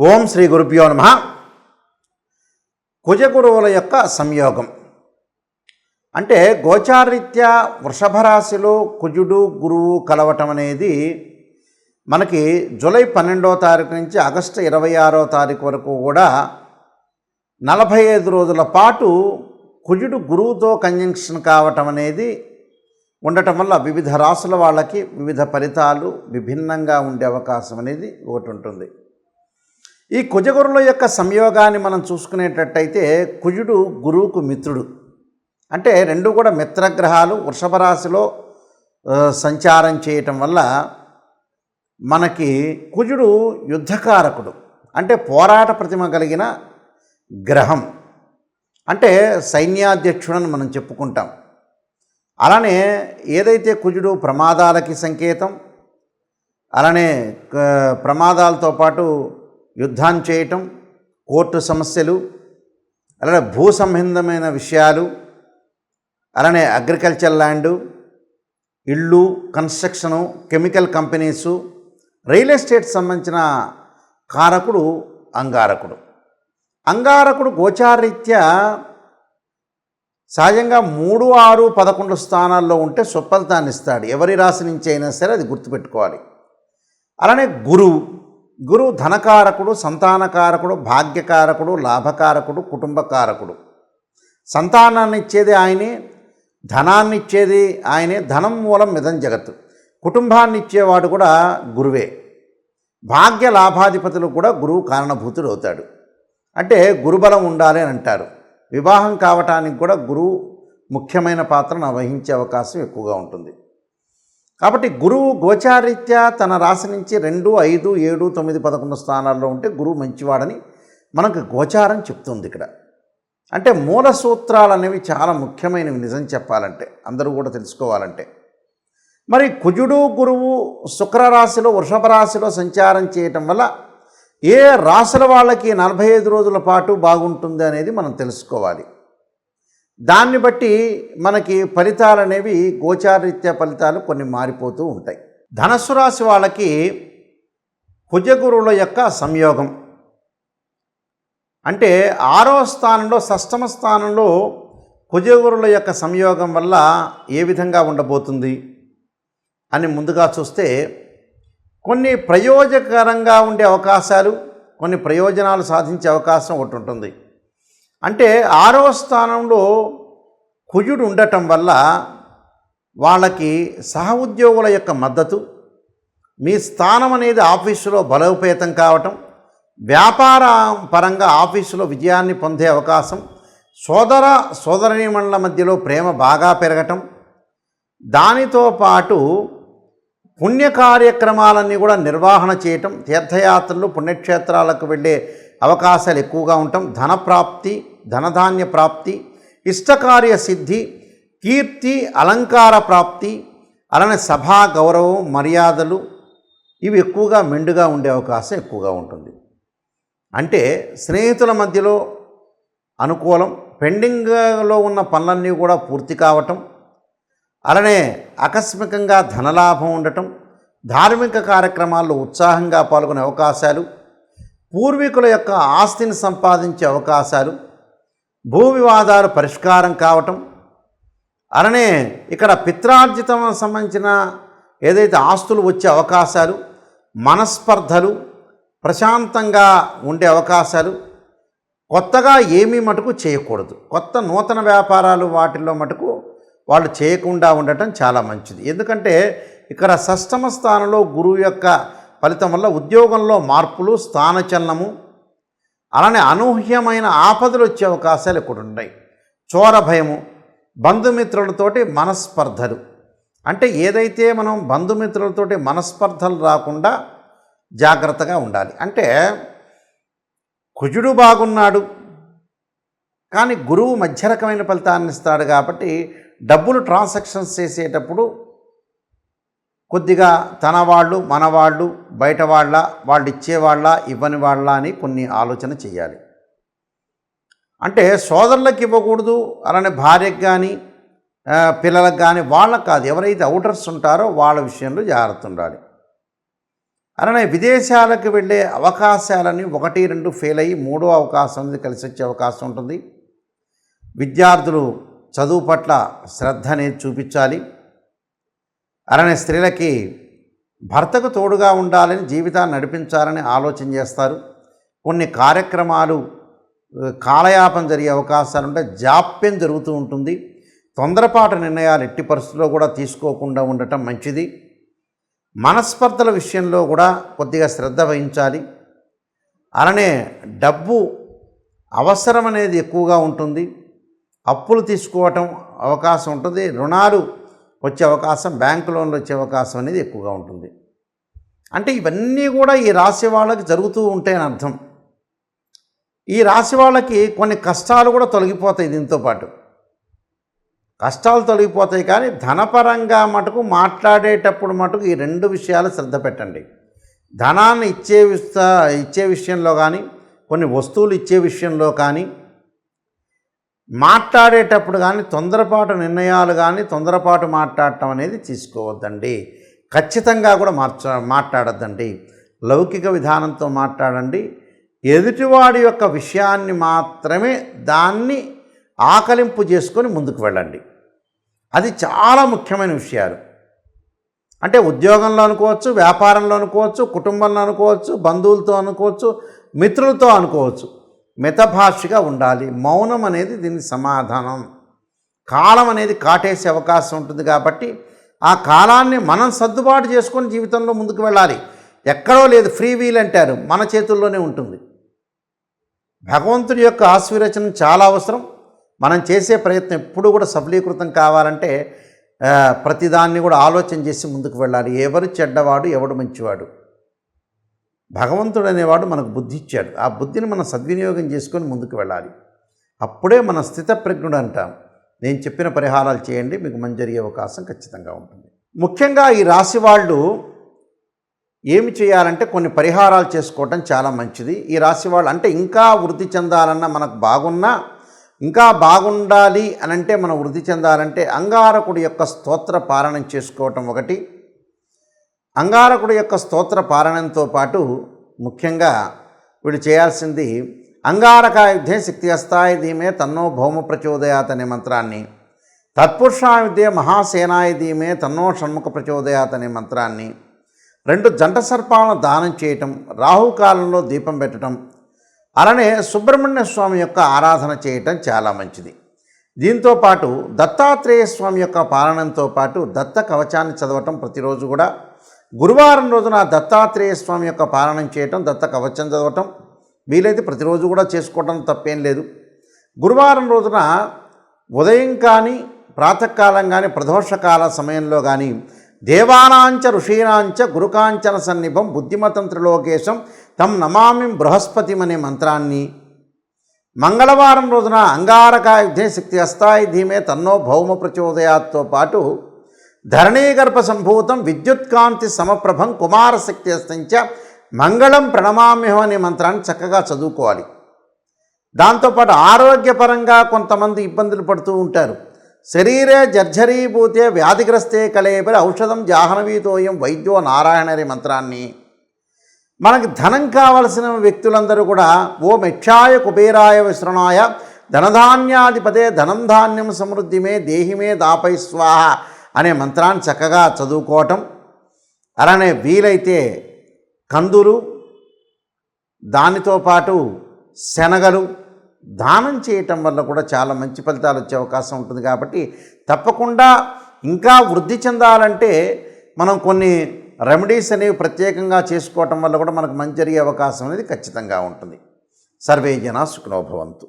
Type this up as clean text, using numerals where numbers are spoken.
ఓం శ్రీ గురుభ్యో నమః. కుజగురువుల యొక్క సంయోగం అంటే గోచారరీత్యా వృషభ రాశిలో కుజుడు గురువు కలవటం అనేది మనకి జూలై 12వ తారీఖు నుంచి ఆగస్టు 26వ తారీఖు వరకు కూడా 45 రోజుల పాటు కుజుడు గురువుతో కంజంక్షన్ కావటం అనేది ఉండటం వల్ల వివిధ రాశుల వాళ్ళకి వివిధ ఫలితాలు విభిన్నంగా ఉండే అవకాశం అనేది ఒకటి ఉంటుంది. ఈ కుజగురుల యొక్క సంయోగాన్ని మనం చూసుకునేటట్టయితే కుజుడు గురువుకు మిత్రుడు, అంటే రెండు కూడా మిత్రగ్రహాలు వృషభ రాశిలో సంచారం చేయటం వల్ల మనకి కుజుడు యుద్ధకారకుడు, అంటే పోరాట ప్రతిమ కలిగిన గ్రహం, అంటే సైన్యాధ్యక్షుడని మనం చెప్పుకుంటాం. అలానే ఏదైతే కుజుడు ప్రమాదాలకి సంకేతం, అలానే ప్రమాదాలతో పాటు యుద్ధం చేయటం, కోర్టు సమస్యలు, అలానే భూ సంబంధమైన విషయాలు, అలానే అగ్రికల్చర్ ల్యాండు, ఇళ్ళు, construction, chemical companies, real estate సంబంధించిన కారకుడు అంగారకుడు. అంగారకుడు గోచారరీత్యా సహజంగా 3, 6, 11 స్థానాల్లో ఉంటే సుఫలితాన్ని ఇస్తాడు. ఎవరి రాశి నుంచి అయినా సరే అది గుర్తుపెట్టుకోవాలి. అలానే గురువు ధనకారకుడు, సంతానకారకుడు, భాగ్యకారకుడు, లాభకారకుడు, కుటుంబకారకుడు. సంతానాన్ని ఇచ్చేది ఆయనే, ధనాన్ని ఇచ్చేది ఆయనే. ధనం మూలం మిదం జగత్తు. కుటుంబాన్ని ఇచ్చేవాడు కూడా గురువే. భాగ్య లాభాధిపతులు కూడా గురువు కారణభూతుడు అవుతాడు. అంటే గురుబలం ఉండాలి అని అంటారు. వివాహం కావటానికి కూడా గురువు ముఖ్యమైన పాత్రను వహించే అవకాశం ఎక్కువగా ఉంటుంది. కాబట్టి గురువు గోచారీత్యా తన రాశి నుంచి 2, 5, 7, 9, 11 స్థానాల్లో ఉంటే గురువు మంచివాడని మనకు గోచారం చెప్తుంది ఇక్కడ. అంటే మూల సూత్రాలు అనేవి చాలా ముఖ్యమైనవి నిజం చెప్పాలంటే, అందరూ కూడా తెలుసుకోవాలంటే. మరి కుజుడు గురువు శుక్రరాశిలో వృషభ రాశిలో సంచారం చేయటం వల్ల ఏ రాశుల వాళ్ళకి 45 రోజుల పాటు బాగుంటుంది అనేది మనం తెలుసుకోవాలి. దాన్ని బట్టి మనకి ఫలితాలు అనేవి గోచారరీత్యా ఫలితాలు కొన్ని మారిపోతూ ఉంటాయి. ధనస్సు రాశి వాళ్ళకి కుజగురువుల యొక్క సంయోగం అంటే 6వ స్థానంలో, షష్టమ స్థానంలో కుజగురువుల యొక్క సంయోగం వల్ల ఏ విధంగా ఉండబోతుంది అని ముందుగా చూస్తే కొన్ని ప్రయోజకరంగా ఉండే అవకాశాలు, కొన్ని ప్రయోజనాలు సాధించే అవకాశం ఒకటి ఉంటుంది. అంటే 6వ స్థానంలో కుజుడు ఉండటం వల్ల వాళ్ళకి సహ ఉద్యోగుల యొక్క మద్దతు, మీ స్థానం అనేది ఆఫీసులో బలోపేతం కావటం, వ్యాపార పరంగా ఆఫీసులో విజయాన్ని పొందే అవకాశం, సోదరీమణుల మధ్యలో ప్రేమ బాగా పెరగటం, దానితో పాటు పుణ్య కార్యక్రమాలన్నీ కూడా నిర్వహణ చేయటం, తీర్థయాత్రలు, పుణ్యక్షేత్రాలకు వెళ్ళే అవకాశాలు ఎక్కువగా ఉండటం, ధనప్రాప్తి, ధనధాన్య ప్రాప్తి, ఇష్టకార్య సిద్ధి, కీర్తి అలంకార ప్రాప్తి, అలానే సభా గౌరవం, మర్యాదలు ఇవి ఎక్కువగా మెండుగా ఉండే అవకాశం ఎక్కువగా ఉంటుంది. అంటే స్నేహితుల మధ్యలో అనుకూలం, పెండింగ్లో ఉన్న పనులన్నీ కూడా పూర్తి కావటం, అలానే ఆకస్మికంగా ధనలాభం ఉండటం, ధార్మిక కార్యక్రమాల్లో ఉత్సాహంగా పాల్గొనే అవకాశాలు, పూర్వీకుల యొక్క ఆస్తిని సంపాదించే అవకాశాలు, భూ వివాదాలు పరిష్కారం కావటం, అలానే ఇక్కడ పిత్రార్జితం సంబంధించిన ఏదైతే ఆస్తులు వచ్చే అవకాశాలు, మనస్పర్ధలు, ప్రశాంతంగా ఉండే అవకాశాలు, కొత్తగా ఏమీ మటుకు చేయకూడదు. కొత్త నూతన వ్యాపారాలు వాటిల్లో మటుకు వాళ్ళు చేయకుండా ఉండటం చాలా మంచిది. ఎందుకంటే ఇక్కడ షష్టమ స్థానంలో గురువు యొక్క ఫలితం వల్ల ఉద్యోగంలో మార్పులు, స్థానచలనము, అలానే అనూహ్యమైన ఆపదలు వచ్చే అవకాశాలు ఇక్కడ ఉన్నాయి. చోర భయము, బంధుమిత్రులతోటి మనస్పర్ధలు, అంటే ఏదైతే మనం బంధుమిత్రులతోటి మనస్పర్ధలు రాకుండా జాగ్రత్తగా ఉండాలి. అంటే కుజుడు బాగున్నాడు కానీ గురువు మధ్య రకమైన ఫలితాన్ని ఇస్తాడు. కాబట్టి డబ్బులు ట్రాన్సాక్షన్స్ చేసేటప్పుడు కొద్దిగా తన వాళ్ళు, మన వాళ్ళు, బయట వాళ్ళు ఇచ్చేవాళ్ళ, ఇవ్వని వాళ్ళ అని కొన్ని ఆలోచన చేయాలి. అంటే సోదరులకు ఇవ్వకూడదు, అలానే భార్యకు కానీ పిల్లలకు కానీ వాళ్ళకు కాదు, ఎవరైతే అవుటర్స్ ఉంటారో వాళ్ళ విషయంలో జాగ్రత్త ఉండాలి. అలానే విదేశాలకు వెళ్ళే అవకాశాలని 1, 2 ఫెయిల్ అయ్యి మూడో అవకాశం అనేది కలిసి వచ్చే అవకాశం ఉంటుంది. విద్యార్థులు చదువు పట్ల శ్రద్ధ అనేది చూపించాలి. అలానే స్త్రీలకి భర్తకు తోడుగా ఉండాలని, జీవితాన్ని నడిపించాలని ఆలోచన చేస్తారు. కొన్ని కార్యక్రమాలు కాలయాపన జరిగే అవకాశాలు ఉంటే జాప్యం జరుగుతూ ఉంటుంది. తొందరపాటు నిర్ణయాలు ఎట్టి పరిస్థితుల్లో కూడా తీసుకోకుండా ఉండటం మంచిది. మనస్పర్ధల విషయంలో కూడా కొద్దిగా శ్రద్ధ వహించాలి. అలానే డబ్బు అవసరం అనేది ఎక్కువగా ఉంటుంది. అప్పులు తీసుకోవటం అవకాశం ఉంటుంది. రుణాలు వచ్చే అవకాశం, బ్యాంకు లోన్లు వచ్చే అవకాశం అనేది ఎక్కువగా ఉంటుంది. అంటే ఇవన్నీ కూడా ఈ రాశి వాళ్ళకి జరుగుతూ ఉంటాయని అర్థం. ఈ రాశి వాళ్ళకి కొన్ని కష్టాలు కూడా తొలగిపోతాయి. దీంతో పాటు కష్టాలు తొలగిపోతాయి. కానీ ధనపరంగా మటుకు మాట్లాడేటప్పుడు మటుకు ఈ 2 విషయాలు శ్రద్ధ పెట్టండి. ధనాన్ని ఇచ్చే విషయంలో కానీ, కొన్ని వస్తువులు ఇచ్చే విషయంలో కానీ, మాట్లాడేటప్పుడు కానీ తొందరపాటు నిర్ణయాలు కానీ, తొందరపాటు మాట్లాడటం అనేది తీసుకోవద్దండి. ఖచ్చితంగా కూడా మాట్లాడద్దండి. లౌకిక విధానంతో మాట్లాడండి. ఎదుటివాడి యొక్క విషయాన్ని మాత్రమే దాన్ని ఆకలింపు చేసుకొని ముందుకు వెళ్ళండి. అది చాలా ముఖ్యమైన విషయాలు. అంటే ఉద్యోగంలో అనుకోవచ్చు, వ్యాపారంలో అనుకోవచ్చు, కుటుంబంలో అనుకోవచ్చు, బంధువులతో అనుకోవచ్చు, మిత్రులతో అనుకోవచ్చు. మితభాషిగా ఉండాలి. మౌనం అనేది దీనికి సమాధానం. కాలం అనేది కాటేసే అవకాశం ఉంటుంది కాబట్టి ఆ కాలాన్ని మనం సర్దుబాటు చేసుకొని జీవితంలో ముందుకు వెళ్ళాలి. ఎక్కడో లేదు, ఫ్రీ వీల్ అంటారు, మన చేతుల్లోనే ఉంటుంది. భగవంతుడి యొక్క ఆశీర్వచనం చాలా అవసరం. మనం చేసే ప్రయత్నం ఎప్పుడు కూడా సఫలీకృతం కావాలంటే ప్రతిదాన్ని కూడా ఆలోచన చేసి ముందుకు వెళ్ళాలి. ఎవరు చెడ్డవాడు, ఎవడు మంచివాడు? భగవంతుడు అనేవాడు మనకు బుద్ధి ఇచ్చాడు. ఆ బుద్ధిని మనం సద్వినియోగం చేసుకొని ముందుకు వెళ్ళాలి. అప్పుడే మన స్థితప్రజ్ఞుడు అంటాం. నేను చెప్పిన పరిహారాలు చేయండి, మీకు మంచి జరిగే అవకాశం ఖచ్చితంగా ఉంటుంది. ముఖ్యంగా ఈ రాశి వాళ్ళు ఏమి చేయాలంటే కొన్ని పరిహారాలు చేసుకోవటం చాలా మంచిది. ఈ రాశి వాళ్ళు అంటే ఇంకా వృద్ధి చెందాలన్నా, మనకు బాగున్నా ఇంకా బాగుండాలి అని అంటే, మనం వృద్ధి చెందాలంటే అంగారకుడి యొక్క స్తోత్ర పారాయణం చేసుకోవటం ఒకటి. అంగారకుడి యొక్క స్తోత్ర పారాయణంతో పాటు ముఖ్యంగా వీళ్ళు చేయాల్సింది అంగారకాయుద్ధే శక్తి అస్తాయ ధీమే తన్నో భౌమ ప్రచోదయాత్ అనే మంత్రాన్ని, తత్పురుషాయుద్ధే మహాసేనాయ ధీమే తన్నో షణ్ముఖ ప్రచోదయాత్ అనే మంత్రాన్ని, 2 జంట సర్పాలను దానం చేయటం, రాహుకాలంలో దీపం పెట్టడం, అలానే సుబ్రహ్మణ్య స్వామి యొక్క ఆరాధన చేయటం చాలా మంచిది. దీంతోపాటు దత్తాత్రేయ స్వామి యొక్క పాలనంతో పాటు దత్త కవచాన్ని చదవటం ప్రతిరోజు కూడా. గురువారం రోజున దత్తాత్రేయ స్వామి యొక్క పాలనం చేయటం, దత్త కవచం చదవటం వీలైతే ప్రతిరోజు కూడా చేసుకోవటం తప్పేం లేదు. గురువారం రోజున ఉదయం కానీ, ప్రాతకాలం కానీ, ప్రదోషకాల సమయంలో కానీ దేవానాంచ ఋషీనాంచ గురుకాంచన సన్నిభం బుద్ధిమతం త్రిలోకేశం తం నమామి బృహస్పతిం అనే మంత్రాన్ని, మంగళవారం రోజున అంగారకాయుద్ధే శక్తి అస్తాయ ధీమే తన్నో భౌమ ప్రచోదయాత్తో పాటు ధరణీగర్భ సంభూతం విద్యుత్కాంతి సమప్రభం కుమారశక్తి అస్తంచ మంగళం ప్రణమామ్యహం అనే మంత్రాన్ని చక్కగా చదువుకోవాలి. దాంతోపాటు ఆరోగ్యపరంగా కొంతమంది ఇబ్బందులు పడుతూ ఉంటారు. శరీరే జర్జరీభూతే వ్యాధిగ్రస్తే కళేపరి ఔషధం జాహ్నవీతోయం వైద్యో నారాయణ అనే మంత్రాన్ని, మనకి ధనం కావలసిన వ్యక్తులందరూ కూడా ఓం యక్షాయ కుబేరాయ విశ్రణాయ ధనధాన్యాధిపతే ధనం ధాన్యం సమృద్ధిమే దేహిమే దాపై స్వాహ అనే మంత్రాన్ని చక్కగా చదువుకోవటం. అలానే వీలైతే కందులు, దానితో పాటు శనగలు దానం చేయటం వల్ల కూడా చాలా మంచి ఫలితాలు వచ్చే అవకాశం ఉంటుంది. కాబట్టి తప్పకుండా ఇంకా వృద్ధి చెందాలంటే మనం కొన్ని రెమెడీస్ అనేవి ప్రత్యేకంగా చేసుకోవటం వల్ల కూడా మనకు మంచి జరిగే అవకాశం అనేది ఖచ్చితంగా ఉంటుంది. సర్వే జనా సుఖినో భవంతు.